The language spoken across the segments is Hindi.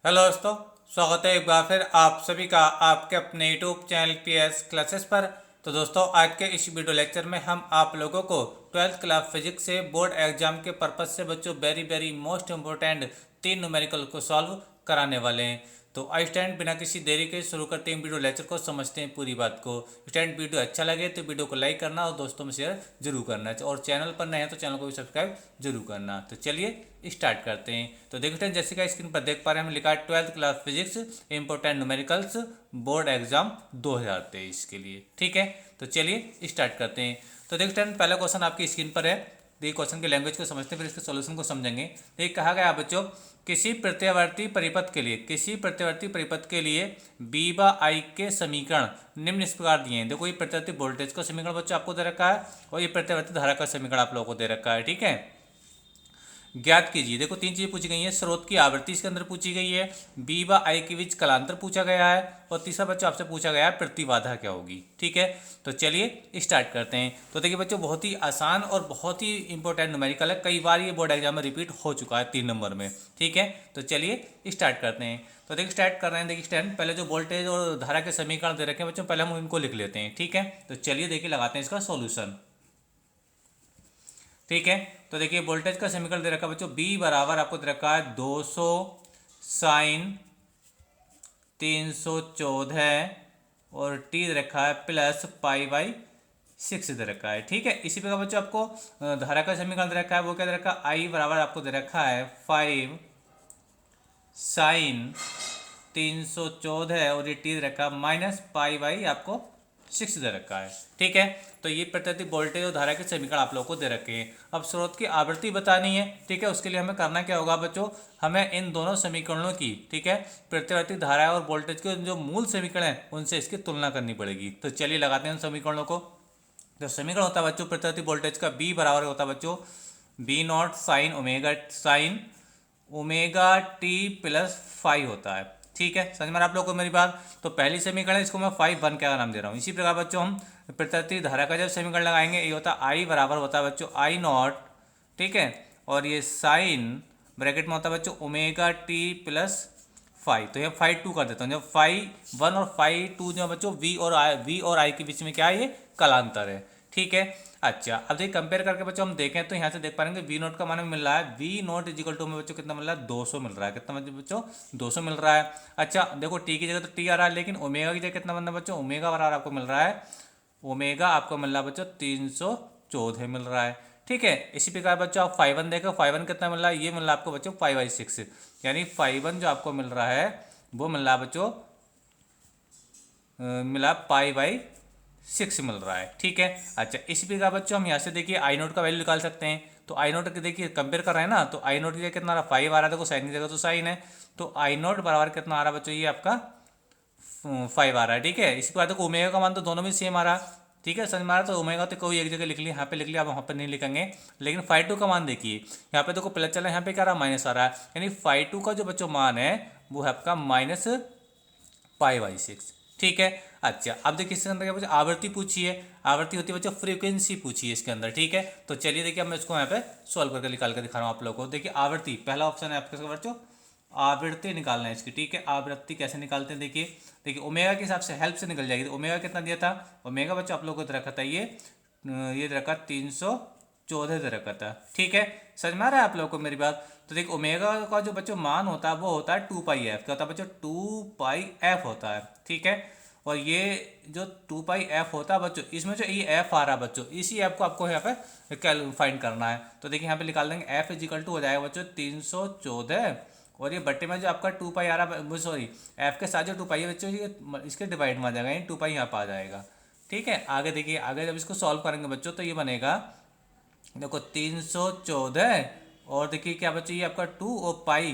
हेलो दोस्तों, स्वागत है एक बार फिर आप सभी का आपके अपने यूट्यूब चैनल पीएस क्लासेस पर। तो दोस्तों, आज के इस वीडियो लेक्चर में हम आप लोगों को 12th क्लास फिजिक्स से बोर्ड एग्जाम के पर्पज से बच्चों very very most important 3 numerical को सॉल्व कराने वाले हैं। तो आई स्टैंड बिना किसी देरी के शुरू करते हैं वीडियो लेक्चर को, समझते हैं पूरी बात को। स्टैंड वीडियो अच्छा लगे तो वीडियो को लाइक करना और दोस्तों में शेयर जरूर करना, और चैनल पर नए हैं तो चैनल को भी सब्सक्राइब जरूर करना। तो चलिए स्टार्ट करते हैं। तो देखते हैं, जैसे कि स्क्रीन पर देख पा रहे हैं, हम लिखा है 12th class physics important numericals board exam 2023 के लिए। ठीक है, तो चलिए स्टार्ट करते हैं। तो देखते हैं, पहला क्वेश्चन आपकी स्क्रीन पर है। देखिए, क्वेश्चन की लैंग्वेज को समझते हैं, फिर इसके सॉल्यूशन को समझेंगे। देखिए, कहा गया बच्चों, किसी प्रत्यावर्ती परिपथ के लिए बी व आई के समीकरण निम्न इस प्रकार दिए हैं। देखो, ये प्रत्यावर्ती वोल्टेज का समीकरण बच्चों आपको दे रखा है, और ये प्रत्यावर्ती धारा का समीकरण आप लोगों को दे रखा है। ठीक है, ज्ञात कीजिए। देखो, तीन चीजें पूछी गई हैं। स्रोत की आवृत्ति इसके अंदर पूछी गई है, बी व आई के बीच कलांतर पूछा गया है, और तीसरा बच्चों आपसे पूछा गया है प्रतिबाधा क्या होगी। ठीक है, तो चलिए स्टार्ट करते हैं। तो देखिए बच्चों, बहुत ही आसान और बहुत ही इंपॉर्टेंट न्यूमेरिकल है, कई बार ये बोर्ड एग्जाम में रिपीट हो चुका है 3 नंबर में। ठीक है, तो चलिए स्टार्ट करते हैं। तो देखिए स्टार्ट कर रहे हैं। देखिए स्टैंड, पहले जो वोल्टेज और धारा के समीकरण दे रखे हैं बच्चों, पहले हम इनको लिख लेते हैं। ठीक है, तो चलिए देखिए लगाते हैं इसका सॉल्यूशन। ठीक है, तो देखिए वोल्टेज का समीकरण दे रखा है बच्चों, बी बराबर आपको दे रखा है 200 साइन 314, और टी दे रखा है प्लस पाई बाई 6 दे रखा है। ठीक है, इसी प्रकार बच्चों आपको धारा का समीकरण दे रखा है, वो क्या दे रखा है, आई बराबर आपको दे रखा है 5 साइन 314, और ये टी दे रखा है माइनस पाई बाई आपको 6 दे रखा है। ठीक है, तो ये प्रत्येक वोल्टेज और धारा के समीकरण आप लोगों को दे रखे हैं। अब स्रोत की आवृत्ति बतानी है। ठीक है, उसके लिए हमें करना क्या होगा बच्चों, हमें इन दोनों समीकरणों की, ठीक है, प्रत्यावर्ती धारा और वोल्टेज के जो मूल समीकरण हैं उनसे इसकी तुलना करनी पड़ेगी। तो चलिए लगाते हैं उन समीकरणों को। जो समीकरण होता है बच्चों प्रत्यावर्ती वोल्टेज का, बी बराबर होता है बच्चों B naught sine omega T plus 5 होता है। ठीक है, समझ में आप लोगों को मेरी बात। तो पहली समीकरण है, इसको मैं 5 1 क्या नाम दे रहा हूँ। इसी प्रकार बच्चों हम प्रत्यावर्ती धारा का जब समीकरण लगाएंगे, ये होता है आई बराबर होता है बच्चों आई नॉट, ठीक है, और ये साइन ब्रैकेट में होता है बच्चों ओमेगा टी प्लस 5। तो ये 5 2 कर देता हूँ। जब 5 1 और 5 2 जो बच्चों वी और आई के बीच में क्या है, ये कलांतर है। ठीक है, अच्छा, अब देखिए कंपेयर करके बच्चों हम देखें तो यहाँ से देख पाएंगे वी नोट का मान मिल रहा है, वी नोट इजिकल टू में बच्चों कितना मिल रहा है, 200 मिल रहा है। कितना बच्चों 200 मिल रहा है। अच्छा देखो, टी की जगह तो टी आ रहा है, लेकिन ओमेगा की जगह कितना बनना है बच्चों, ओमेगा बराबर आपको मिल रहा है, ओमेगा आपको मिल रहा है बच्चों 314 मिल रहा है। ठीक है, इसी प्रकार बच्चों आप 5 1 देखो, 5 1 कितना मिल रहा है, ये मिल रहा है आपको बच्चों 5/6, यानी 5 1 जो आपको मिल रहा है वो मिल रहा है बच्चों मिला पाई/6 मिल रहा है। ठीक है, अच्छा इसी प्रकार बच्चों हम यहाँ से देखिए आई नोट का वैल्यू निकाल सकते हैं। तो आई नोट की देखिए कंपेयर कर रहे हैं ना, तो आई नोट की जगह कितना आ रहा है, 5 आ रहा है। देखो साइन की जगह तो साइन है, तो आई नोट बराबर कितना आ रहा है बच्चों, ये आपका 5 आ रहा है। ठीक है, इसके बाद देखो ओमेगा का मान तो दोनों में सेम आ रहा है। ठीक है, समझ में आ रहा, तो ओमेगा तो कोई एक जगह लिख लिया, यहाँ पे लिख लिया, आप वहाँ पे नहीं लिखेंगे। लेकिन 5 2 का मान देखिए, यहाँ पे देखो प्लस चल रहा है, यहाँ पे क्या आ रहा है, माइनस आ रहा है। यानी 5 2 का जो बच्चों मान है वो है आपका -π/6। ठीक है, अच्छा अब देखिए इसके अंदर क्या पूछा, आवृत्ति पूछी है। आवृत्ति होती है बच्चों फ्रीक्वेंसी पूछी है इसके अंदर। ठीक है, तो चलिए देखिए मैं इसको यहाँ पे सॉल्व करके निकाल कर दिखा रहा हूँ आप लोगों को। देखिए आवृत्ति पहला ऑप्शन है आपके बच्चों, आवृत्ति निकालना है इसकी। ठीक है, आवृत्ति कैसे निकालते हैं, देखिए देखिए ओमेगा के हिसाब से हेल्प से निकल जाएगी। तो ओमेगा कितना दिया था, ओमेगा बच्चों आप लोगों को रखा था ये रखा 314 दे रखा था। ठीक है, समझ में आ रहा है आप लोगों को मेरी बात। तो देखिए ओमेगा का जो बच्चों मान होता है वो होता है 2πf, क्या होता है बच्चों 2πf होता है। ठीक है, और ये जो 2πf होता है बच्चों, इसमें जो ये एफ आ रहा है बच्चों, इसी एफ को आपको यहाँ पे फाइंड करना है। तो देखिए यहाँ पे निकाल देंगे, एफ इजिकल टू हो जाएगा बच्चों 314, और ये बट्टे में जो आपका 2π आ रहा है, सॉरी एफ के साथ जो 2π है बच्चों, ये इसके डिवाइड में आ जाएगा, 2π यहाँ पर आ जाएगा। ठीक है, आगे देखिए, आगे जब इसको सॉल्व करेंगे बच्चों तो ये बनेगा, देखो 314, और देखिए क्या बच्चों ये आपका 2 और पाई,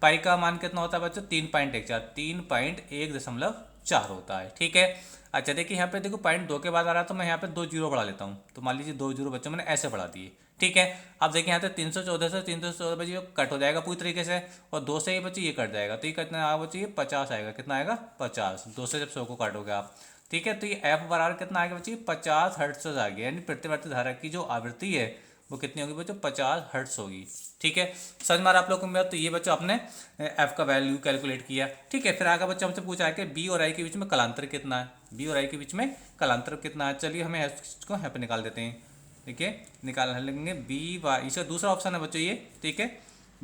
पाई का मान कितना होता है बच्चों 3.14 होता है। ठीक है, अच्छा देखिए यहाँ पे देखो 0.2 के बाद आ रहा है, तो मैं यहाँ पे 2 जीरो बढ़ा लेता हूँ। तो मान लीजिए 2 जीरो बच्चों मैंने ऐसे बढ़ा दिए। ठीक है, अब देखिए यहाँ पे 314 से 314 बच्चे कट हो जाएगा पूरी तरीके से, और 2 से ये बच्चे ये कट जाएगा, तो ये कितना आएगा बच्चे, ये 50 आएगा। कितना आएगा 50, 2 से जब 100 को काटोगे आप। ठीक है, तो ये एफ बराबर कितना आएगा बच्चे, 50 हर्ट्ज आ गया। यानी प्रतिवर्ती धारा की जो आवृत्ति है वो कितनी होगी बच्चों, 50 हर्ट्स होगी। ठीक है, समझ में आ रहा आप लोगों को। तो ये बच्चों आपने एफ का वैल्यू कैलकुलेट किया। ठीक है, फिर आगे बच्चों हमसे पूछा है कि बी और आई के बीच में कलांतर कितना है, बी और आई के बीच में कलांतर कितना है। चलिए हमें इसको यहाँ पे निकाल देते हैं। देखिए निकाल लेंगे बी वाई, इसका दूसरा ऑप्शन है बच्चों ये। ठीक है,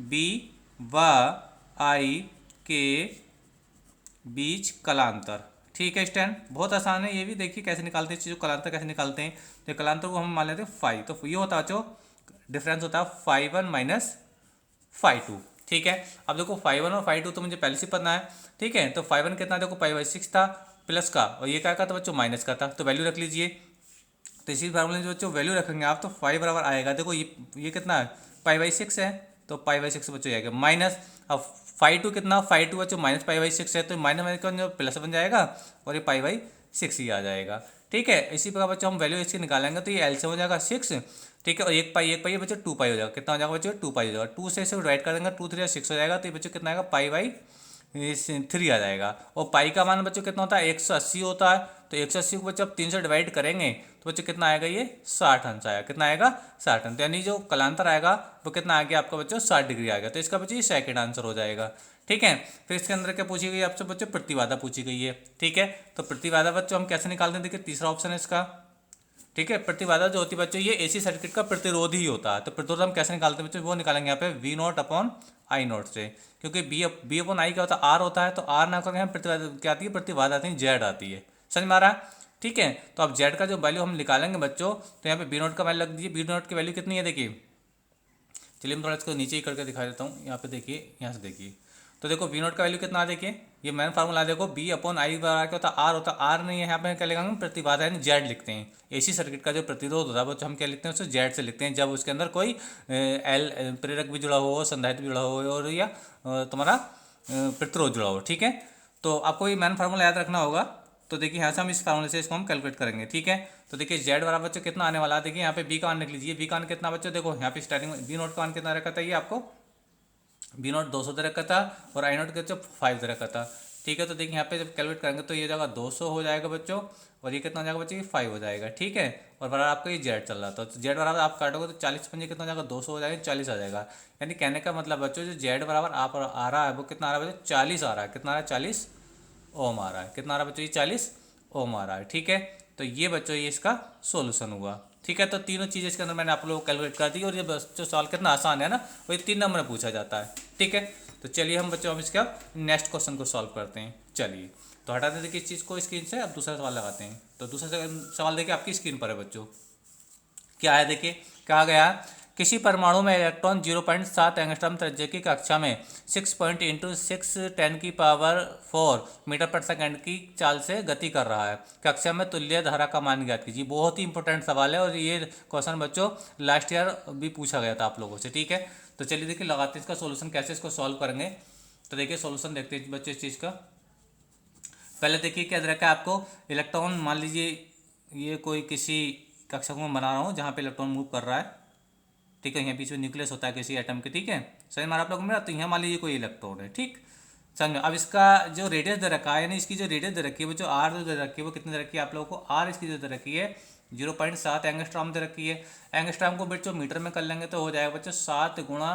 बी व आई के बीच कलांतर। ठीक है स्टैंड, बहुत आसान है ये भी। देखिए कैसे निकालते हैं चीज़ों, कलांतर कैसे निकालते हैं। तो कलांतर को हम मान लेते हैं फाइव, तो ये होता है बच्चों डिफरेंस होता है 5 1 माइनस 5 2। ठीक है, अब देखो 5 1 और 5 2 तो मुझे पहले से पता है। ठीक है, तो 5 1 कितना, देखो π/6 था प्लस का, और ये क्या था बच्चों, माइनस का था, तो वैल्यू रख लीजिए। तो इसी फार्मूले में जो बच्चों वैल्यू रखेंगे आप, तो 5 बराबर आएगा, देखो ये कितना है, π/6 है, तो π/6 बच्चों आएगा माइनस। अब 5 2 कितना, 5 2 बच्चों माइनस π/6 है, तो माइनस माइनस का जो प्लस बन जाएगा और ये π/6 ही आ जाएगा। ठीक है, इसी प्रकार बच्चों हम वैल्यू इसकी निकालेंगे, तो ये एलसीएम हो जाएगा 6। ठीक है, और एक पाई बच्चों 2 पाई हो जाएगा, कितना हो जाएगा बच्चों, 2 पाई हो जाएगा। 2 से इसे डिवाइड कर देंगे, 2 3 6 हो जाएगा, तो ये बच्चों कितना आएगा, π/3 आ जाएगा। और पाई का मान बच्चों कितना होता है, 180 होता है, तो 180 को बच्चों अब 3 से डिवाइड करेंगे तो बच्चों कितना आएगा, ये 60 अंश आएगा। कितना आएगा, 60 अंश, यानी जो कलांतर आएगा वो कितना आ गया आपका बच्चों, 60 डिग्री आएगा। तो इसका बच्चों ये सेकंड आंसर हो जाएगा। ठीक है, फिर इसके अंदर क्या पूछी गई आपसे बच्चों, प्रतिबाधा पूछी गई है। ठीक है, तो प्रतिबाधा बच्चों हम कैसे निकालते हैं, देखिए तीसरा ऑप्शन है इसका। ठीक है, प्रतिबाधा जो होती है बच्चों ये एसी सर्किट का प्रतिरोध ही होता है। तो प्रतिरोध हम कैसे निकालते हैं बच्चों, वो निकालेंगे यहाँ पे V0/I0 से, क्योंकि B/I क्या होता है, R होता है, तो R ना करके हम प्रतिबाधा क्या आती है, प्रतिबाधा आती है, Z आती है। समझ में आ रहा है। ठीक है, तो अब Z का जो वैल्यू हम निकालेंगे बच्चों, तो यहाँ पे B0 का वैल्यू लग दीजिए। B0 की वैल्यू कितनी है देखिए, चलिए मैं थोड़ा इसको नीचे ही करके दिखा देता हूँ। यहाँ पे देखिए, यहाँ से देखिए, तो देखो V0 का वैल्यू कितना, देखिए ये मैंने फार्मूला देखो, B/I बराबर क्या होता है, R होता है। R नहीं है यहाँ पे, क्या लिखेंगे प्रतिबाधा यानी Z लिखते हैं। एसी सर्किट का जो प्रतिरोध होता है वो हम क्या लिखते हैं, उसे Z से लिखते हैं, जब उसके अंदर कोई एल प्रेरक भी जुड़ा हो, संधारित्र भी जुड़ा हो, और या तुम्हारा प्रतिरोध जुड़ा हो। ठीक है, तो आपको ये मैन फार्मूला याद रखना होगा। तो देखिए यहाँ से हम इस फार्मूले से इसको हम कैलकुलेट करेंगे। ठीक है, तो देखिए Z बराबर बच्चों कितना आने वाला है, देखिए यहाँ पे B का मान लिख लीजिए। B का मान कितना बच्चों, देखो यहाँ पे स्टार्टिंग में B0 का मान कितना रखा था, ये आपको B0 200 दे रखा था, और I0 के 5 दे रखा था। ठीक है, तो देखिए यहाँ पे जब कैलकुलेट करेंगे तो ये जगह 200 हो जाएगा बच्चों, और ये कितना हो जाएगा बच्चों, ये 5 हो जाएगा। ठीक है, और बराबर आपका ये Z चल रहा था, तो Z बराबर आप काटोगे तो 40 पंजे कितना हो जाएगा, 200 हो जाएगा, 40 आ जाएगा। यानी कहने का मतलब बच्चों जो Z बराबर आप आ रहा है वो कितना आ रहा है बच्चों, 40 आ रहा है। कितना आ रहा है, 40 ओम आ रहा है। कितना आ रहा है बच्चों, ये 40 ओम आ रहा है। ठीक है, तो ये बच्चों ये इसका सोल्यूशन हुआ। ठीक है, तो तीनों चीज़ें इसके अंदर मैंने आप लोगों को कैलकुलेट कर दी, और ये बच्चों सवाल कितना आसान है ना, वही 3 नंबर में पूछा जाता है। ठीक है, तो चलिए हम बच्चों हम इसका नेक्स्ट क्वेश्चन को सॉल्व करते हैं। चलिए, तो हटा देते किस चीज़ को स्क्रीन से, अब दूसरा सवाल लगाते हैं। तो दूसरा सवाल देखिए आपकी स्क्रीन पर है बच्चों, क्या है देखिए, कहा गया किसी परमाणु में इलेक्ट्रॉन 0.7 एंगस्ट्रॉम त्रिज्या की कक्षा में 6 × 6 × 10⁴ मीटर पर सेकंड की चाल से गति कर रहा है। कक्षा में तुल्य धारा का मान ज्ञात कीजिए। बहुत ही इंपॉर्टेंट सवाल है, और ये क्वेश्चन बच्चों लास्ट ईयर भी पूछा गया था आप लोगों से। ठीक है, तो चलिए देखिए लगाते हैं इसका सोल्यूशन, कैसे इसको सॉल्व करेंगे। तो देखिए सोल्यूशन देखते हैं बच्चों इस चीज़ का। पहले देखिए क्या रखा है आपको, इलेक्ट्रॉन मान लीजिए ये कोई किसी कक्षा को मैं बना रहा हूँ जहाँ पे इलेक्ट्रॉन मूव कर रहा है। ठीक है, यहाँ बीच में न्यूक्लियस होता है किसी एटम के। ठीक है, समझ में आप लोगों को मेरा, तो यहाँ मान लीजिए कोई इलेक्ट्रॉन है। ठीक, समझ में। अब इसका जो रेडियस दे रखा है, यानी इसकी जो रेडियस दे रखी है वो जो R जो दे रखी है वो कितनी दे रखी है आप लोगों को, R इसकी जो दे रखी है 0.7 एंगस्ट्रॉम दे रखी है। एंगस्ट्रॉम को बच्चों मीटर में कर लेंगे तो हो जाएगा बच्चों 7 गुणा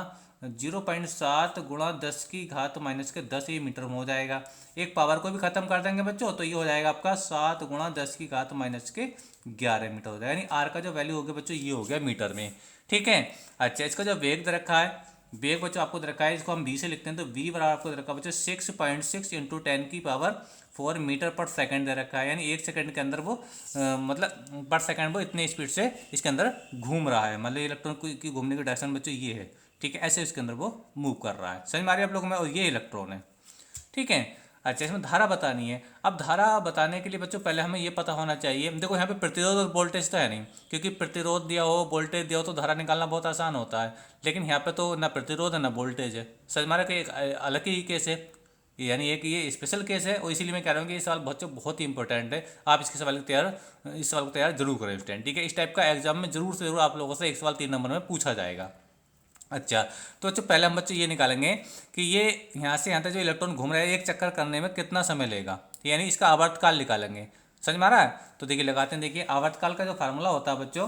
0.7 गुणा 10⁻⁻10 ये मीटर में हो जाएगा। एक पावर को भी खत्म कर देंगे बच्चों, तो ये हो जाएगा आपका 7 गुणा 10⁻11 मीटर हो जाएगा। यानी आर का जो वैल्यू हो गया बच्चों ये हो गया मीटर में। ठीक है, अच्छा इसका जो वेग दे रखा है, वेग बच्चों आपको दे रखा है, इसको हम v से लिखते हैं, तो v बराबर आपको दे रखा है बच्चों 6.6 × 10⁴ मीटर पर सेकंड दे रखा है। यानी 1 सेकंड के अंदर वो मतलब पर सेकंड वो इतने स्पीड से इसके अंदर घूम रहा है, मतलब इलेक्ट्रॉन की घूमने की डायरेक्शन बच्चों ये है। ठीक है, ऐसे इसके अंदर वो मूव कर रहा है। समझ में आ रही है आप लोगों में, और ये इलेक्ट्रॉन है। ठीक है, अच्छा इसमें धारा बतानी है। अब धारा बताने के लिए बच्चों पहले हमें ये पता होना चाहिए, देखो यहाँ पे प्रतिरोध और वोल्टेज तो है नहीं, क्योंकि प्रतिरोध दिया हो वोल्टेज दिया हो तो धारा निकालना बहुत आसान होता है, लेकिन यहाँ पे तो ना प्रतिरोध है ना वोल्टेज है। समझ में आ रहा है कि एक अलग ही केस है, यानी एक ये स्पेशल केस है, और इसीलिए मैं कह रहा हूँ कि ये सवाल बच्चों बहुत ही इंपॉर्टेंट है। आप इसके सवाल इस सवाल को तैयार जरूर करें स्टूडेंट। ठीक है, इस टाइप का एग्जाम में जरूर से जरूर आप लोगों से एक सवाल 3 नंबर में पूछा जाएगा। अच्छा, तो बच्चों पहले हम बच्चों ये निकालेंगे कि ये यहाँ से यहाँ तक जो इलेक्ट्रॉन घूम रहा है एक चक्कर करने में कितना समय लेगा, यानी इसका आवर्तकाल निकालेंगे। समझ में आ रहा है, तो देखिए लगाते हैं। देखिए आवर्तकाल का जो फार्मूला होता है बच्चों,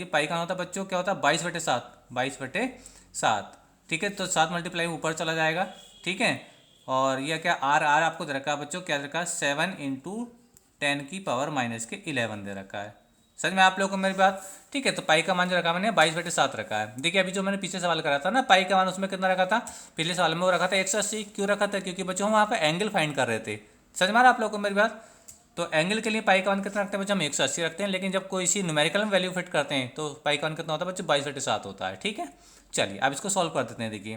लीजिए, पाई का मान होता है बच्चों क्या होता है 22/7, 22/7। ठीक है, तो 7 मल्टीप्लाई ऊपर चला जाएगा। ठीक है, और यह क्या आर आर आपको दे रखा है बच्चों, क्या दे रखा है 7 × 10⁻⁻11 दे रखा है। समझ में आप लोगों को मेरी बात? ठीक है, तो पाई का मान जो रखा मैंने 22/7 रखा है। देखिए अभी जो मैंने पीछे सवाल करा था ना पाई का मान, उसमें कितना रखा था पिछले सवाल में, वो रखा था 180। क्यों रखा था? क्योंकि बच्चों हम वहाँ पे एंगल फाइंड कर रहे थे। समझ में आ रहा आप लोगों को मेरी बात? तो एंगल के लिए पाई का मान कितना रखते हैं बच्चों, हम 180 रखते हैं, लेकिन जब कोई सी न्यूमेरिकल में वैल्यू फिट करते हैं तो पाई का मान कितना होता है बच्चों 22/7 होता है। ठीक है, चलिए अब इसको सॉल्व कर देते हैं। देखिए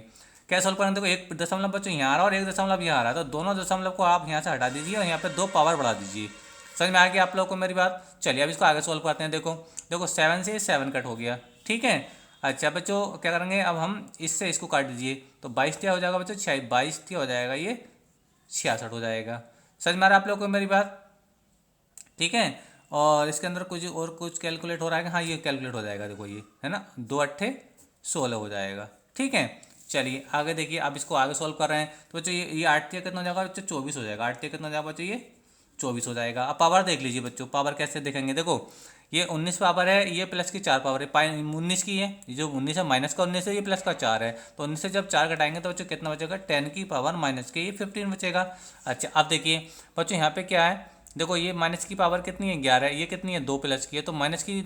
क्या सॉल्व करें, देखो 1 दशमलव बच्चों यहाँ आ रहा है और 1 दशमलव यहाँ आ रहा है, तो दोनों दशमलव को आप यहाँ से हटा दीजिए और यहाँ पे 2 पावर बढ़ा दीजिए। समझ में आ गया आप लोगों को मेरी बात? चलिए अब इसको आगे सॉल्व करते हैं। देखो देखो 7 से 7 कट हो गया। ठीक है, अच्छा बच्चों क्या करेंगे, अब हम इससे इसको काट दीजिए, तो 22 क्या हो जाएगा बच्चों 22 क्या हो जाएगा, ये 66 हो जाएगा। समझ में आ रहा है आप लोगों को मेरी बात? ठीक है, और इसके अंदर कुछ कैलकुलेट हो रहा है कि हाँ ये कैलकुलेट हो जाएगा। देखो ये है ना 2 × 8 = 16 हो जाएगा। ठीक है, चलिए आगे देखिए, अब इसको आगे सॉल्व कर रहे हैं तो बच्चों ये 8 कितना हो जाएगा बच्चों 24 हो जाएगा। 8 कितना हो जाएगा बच्चों, ये 24 हो जाएगा। अब पावर देख लीजिए बच्चों, पावर कैसे देखेंगे, देखो ये 19 पावर है, ये प्लस की 4 पावर है, 19 की है, ये जो 19 है माइनस का 19 है, ये प्लस का 4 है, तो 19 से जब 4 घटाएंगे तो बच्चों कितना बचेगा 10⁻⁻के, ये 15 बचेगा। अच्छा अब देखिए बच्चों यहाँ पे क्या है, देखो ये माइनस की पावर कितनी है 11 है, ये कितनी है 2 प्लस की है, तो माइनस की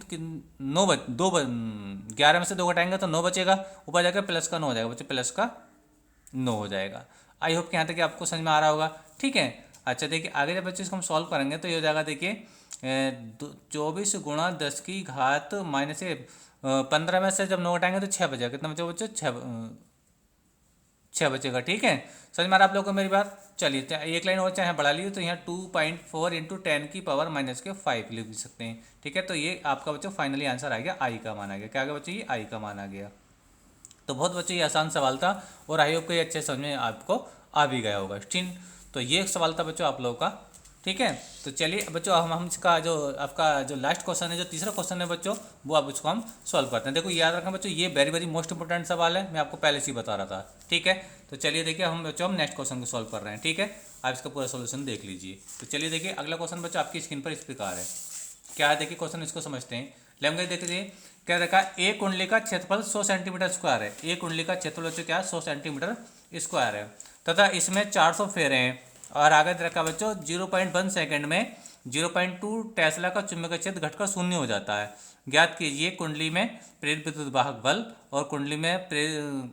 11 में से 2 घटाएंगे तो 9 बचेगा, ऊपर जाकर प्लस का 9 हो जाएगा बच्चों, प्लस का 9 हो जाएगा। आई होप कि यहाँ तक आपको समझ में आ रहा होगा। ठीक है, अच्छा देखिए आगे जब बच्चे इसको हम सॉल्व करेंगे तो ये हो जाएगा, देखिए 24 × 10⁻⁻15 में से जब 9 घटाएंगे तो 6 बचेगा। कितना बचेगा बच्चों 6 6 बचेगा। ठीक है, समझ में आ रहा आप लोगों को मेरी बात। चलिए तो एक लाइन और चाहे बढ़ा लीजिए, तो यहाँ 2.4 इंटू 10⁻⁻5 लिख सकते हैं। ठीक है, तो ये आपका बच्चों फाइनली आंसर आ गया, आई का मान आ गया। क्या आ गया बच्चों, ये आई का मान आ गया। तो बहुत बच्चों ये आसान सवाल था और आई होप को ये अच्छे समझ में आपको आ भी गया होगा। ठीक, तो ये एक सवाल था बच्चों आप लोगों का। ठीक है, तो चलिए बच्चों हम इसका जो आपका जो लास्ट क्वेश्चन है, जो तीसरा क्वेश्चन है बच्चों, वो अब इसको हम सॉल्व करते हैं। देखो याद रखना बच्चों, ये वेरी वेरी मोस्ट इंपोर्टेंट सवाल है, मैं आपको पहले से ही बता रहा था। ठीक है, तो चलिए देखिए हम बच्चों हम नेक्स्ट क्वेश्चन को सॉल्व कर रहे हैं। ठीक है, आप इसका पूरा सोल्यूशन देख लीजिए। तो चलिए देखिए अगला क्वेश्चन बच्चों आपकी स्क्रीन पर इस प्रकार है। क्या है देखिए क्वेश्चन, इसको समझते हैं। लैंग्वेज देख लीजिए, क्या रखा है, एक कुंडली का क्षेत्रफल 100 सेंटीमीटर स्क्वायर है। एक कुंडली का क्षेत्रफल बच्चों क्या है, 100 सेंटीमीटर स्क्वायर है, तथा इसमें 400 फेरे हैं। और आगे रखा बच्चों 0.1 सेकंड में 0.2 टेस्ला का चुंबकीय क्षेत्र घटकर शून्य हो जाता है। ज्ञात कीजिए कुंडली में प्रेरित विद्युत वाहक बल और कुंडली में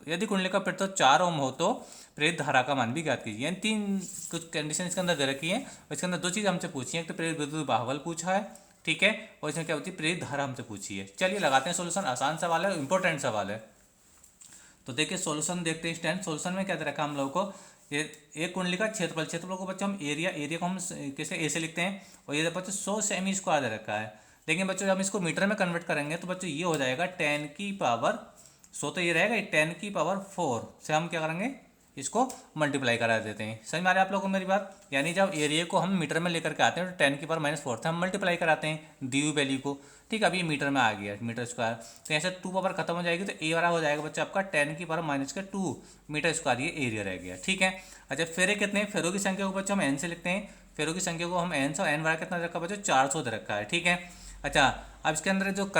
यदि कुंडली का प्रतिरोध 4 ओम हो तो प्रेरित धारा का मान भी ज्ञात कीजिए। यानी 3 कुछ कंडीशन इसके अंदर दे रखी है, और इसके अंदर 2 चीज़ हमसे पूछी है। एक तो प्रेरित विद्युत वाहक बल पूछा है, ठीक है, और इसमें क्या होती है, प्रेरित धारा हमसे पूछी है। चलिए लगाते हैं सोल्यूशन, आसान सवाल है, इंपॉर्टेंट सवाल है। तो देखिए सोल्यूशन देखते हैं। स्टैंड सोल्यूशन में क्या दे रखा हम लोगों को, एक कुंडली का क्षेत्रफल को बच्चों हम एरिया को हम कैसे ए से लिखते हैं, और ये बच्चों 100 सेमी स्क्वायर दे रखा है। लेकिन बच्चों जब हम इसको मीटर में कन्वर्ट करेंगे तो बच्चों ये हो जाएगा 10 की पावर 100, तो ये रहेगा 10 की पावर 4 से हम क्या करेंगे, इसको मल्टीप्लाई करा देते हैं। समझ में आ रहा है आप लोगों को मेरी बात। यानी जब एरिया को हम मीटर में लेकर के आते हैं तो 10 की पावर -4 से हम मल्टीप्लाई कराते हैं दी हुई वैल्यू को। ठीक है, अभी मीटर में आ गया मीटर स्क्वायर, तो ऐसे 2 पावर खत्म हो जाएगी, तो ए वाला हो जाएगा बच्चा आपका 10 की पावर -2 मीटर स्क्वायर, ये एरिया रह गया। ठीक है, अच्छा फेरे कितने हैं, फेरों की संख्या को बच्चों हम एन से लिखते हैं। फेरों की संख्या को हम एन से, एन वाला कितना रखा बच्चों, 400 दे रखा है। ठीक है, अच्छा अब इसके अंदर जो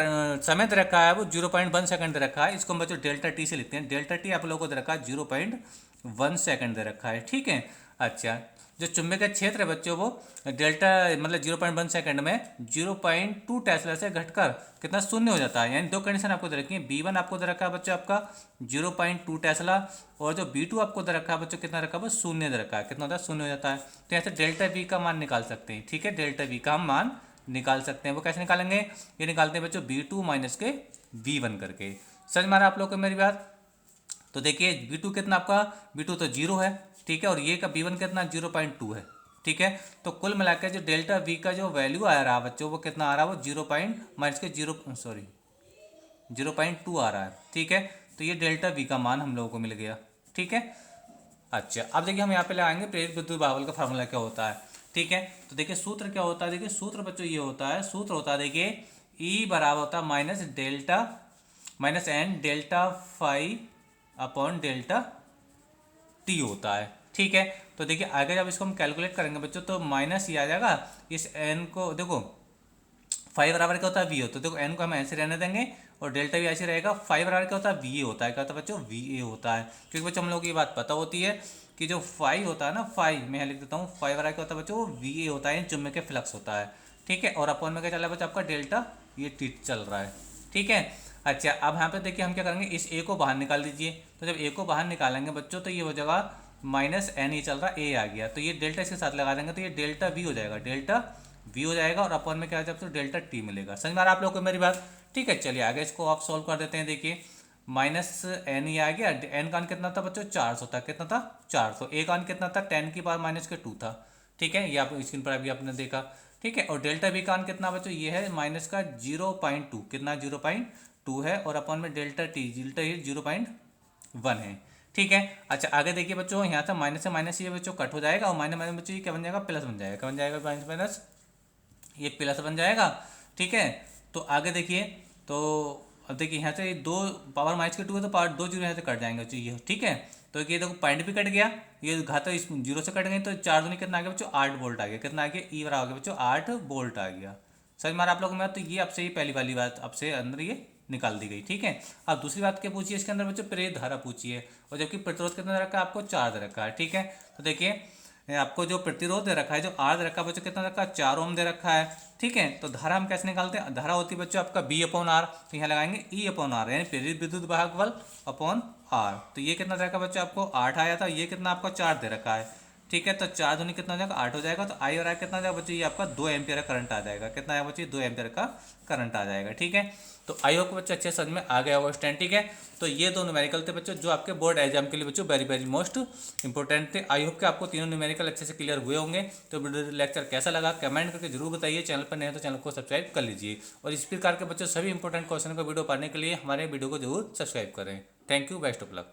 समय दे रखा है वो 0.1 सेकंड दे रखा है। इसको हम बच्चों डेल्टा टी से लिखते हैं। डेल्टा टी आप लोगों को दे रखा है 0.1 सेकंड दे रखा है। ठीक है, अच्छा जो चुंबकीय क्षेत्र है बच्चों वो डेल्टा मतलब 0.1 सेकंड में 0.2 टेस्ला से घटकर कितना शून्य हो जाता है। यानी 2 कंडीशन आपको दे रखी है। B1 आपको दे रखा है बच्चों आपका 0.2 टेस्ला, और जो B2 आपको दे रखा है बच्चों कितना रखा है, शून्य दे रखा है। कितना होता है, शून्य हो जाता है। तो ऐसे डेल्टा V का मान निकाल सकते हैं। ठीक है, डेल्टा V का हम मान निकाल सकते हैं। वो कैसे निकालेंगे, ये निकालते हैं बच्चों B2 माइनस के V1 करके। समझ में आ रहा आप लोग को मेरी बात। तो देखिए B2 कितना आपका, B2 तो 0 है। ठीक है, और ये का B1 कितना 0.2 है। ठीक है, तो कुल मिलाकर जो डेल्टा V का जो वैल्यू आ रहा है बच्चों वो कितना आ रहा है, वो 0.2 आ रहा है। ठीक है, तो ये डेल्टा V का मान हम लोगों को मिल गया। ठीक है, अच्छा अब देखिए हम यहाँ पे लगाएंगे प्रेरित विद्युत बाहुल का फार्मूला क्या होता है। ठीक है, तो देखिए सूत्र क्या होता है, देखिए सूत्र बच्चों ये होता है, सूत्र होता है देखिए E बराबर होता है -n delta phi upon delta T होता है। ठीक है, तो देखिए आगे जब इसको हम कैलकुलेट करेंगे बच्चों तो माइनस ही आ जाएगा। इस n को देखो फाइव बराबर क्या होता है, वी होता है। देखो n को हम ऐसे रहने देंगे और डेल्टा भी ऐसे रहेगा। फाइव बराबर क्या होता है, वी होता है। क्या होता है बच्चों, वी होता है। क्योंकि बच्चों हम लोग को ये बात पता होती है कि जो फाइव होता है ना, फाइव मैं लिख देता हूँ, फाइव बराबर क्या होता है बच्चों, वो वी होता है, चुंबकीय फ्लक्स होता है। ठीक है, और अपॉन में क्या चल रहा है बच्चों आपका डेल्टा, ये टी चल रहा है। ठीक है, अच्छा अब यहाँ पे देखिए हम क्या करेंगे, इस ए को बाहर निकाल दीजिए। तो जब ए को बाहर निकालेंगे बच्चों तो ये हो जाएगा -n, ये चल रहा है, ए आ गया, तो ये डेल्टा इसके साथ लगा देंगे तो ये डेल्टा वी हो जाएगा, डेल्टा वी हो जाएगा, और अपॉन में क्या हो जाएगा, तो डेल्टा टी मिलेगा। समझ में आ रहा है आप लोगों को मेरी बात। ठीक है, चलिए आगे इसको आप सॉल्व कर देते हैं। देखिए -n ये आ गया, n का मान कितना था बच्चों, 400 था। कितना था, 400। ए का मान कितना था, 10 की पावर -2 था। ठीक है, ये आप स्क्रीन पर अभी आपने देखा। ठीक है, और डेल्टा वी का मान कितना बच्चों, ये है माइनस का 0.2, कितना 0.2 है, और अपॉन में डेल्टा टी, डेल्टा ये 0.1 है। ठीक है, अच्छा आगे देखिए बच्चों, यहाँ से माइनस ये बच्चों कट हो जाएगा, और माइनस माइनस बच्चों ये क्या बन जाएगा, प्लस बन जाएगा। क्या बन जाएगा, माइनस माइनस ये प्लस बन जाएगा। ठीक है, तो आगे देखिए, तो अब देखिए यहाँ से 2 पावर -2 है तो पावर 2 जीरो यहाँ से कट जाएंगे चाहिए। ठीक है, तो ये देखो पॉइंट भी कट गया, ये घात इस 0 से कट गई, तो 4 दूनी कितना आ गया बच्चों, 8 वोल्ट आ गया। कितना आ गया, ई बराबर आ गया बच्चों 8 वोल्ट आ गया। समझ मारा आप लोगों में। तो ये आपसे ये पहली वाली बात आपसे अंदर ये निकाल दी गई। ठीक है, अब दूसरी बात क्या पूछिए इसके अंदर बच्चों, प्रेरित धारा पूछिए, और जबकि प्रतिरोध कितना रखा है आपको, 4 दे रखा है। ठीक है, तो देखिए आपको जो प्रतिरोध दे रखा है, जो आर दे रखा है बच्चों, कितना रखा है, 4 ओम दे रखा है। ठीक है, तो धारा हम कैसे निकालते हैं, धारा होती है बच्चों आपका बी अपॉन आर, तो यहाँ लगाएंगे ई अपॉन आर, यानी प्रेरित विद्युत वाहक बल अपॉन आर। तो ये कितना दे रखा है बच्चों आपको, 8 आया था, ये कितना आपका 4 दे रखा है। ठीक है। तो 4 दूनी कितना हो जाएगा, 8 हो जाएगा। तो आई और आई कितना हो जाएगा बच्चों, ये आपका 2 एम्पियर का करंट आ जाएगा। कितना आएगा बच्चों, 2 एम्पियर का करंट आ जाएगा। ठीक है, तो आई होप बच्चों अच्छे समझ में आ गया होगा स्टैंड। ठीक है, तो ये दो न्यूमेरिकल थे बच्चों जो आपके बोर्ड एग्जाम के लिए बच्चों वेरी वेरी मोस्ट इंपॉर्टेंट थे। आई होप कि आपको तीनों न्यूमेरिकल अच्छे से क्लियर हुए होंगे। तो वीडियो लेक्चर कैसा लगा कमेंट करके जरूर बताइए। चैनल पर नए हैं तो चैनल को सब्सक्राइब कर लीजिए, और इस प्रकार के बच्चों सभी इंपॉर्टेंट क्वेश्चन का वीडियो पाने के लिए हमारे वीडियो को जरूर सब्सक्राइब करें। Thank you, best of luck.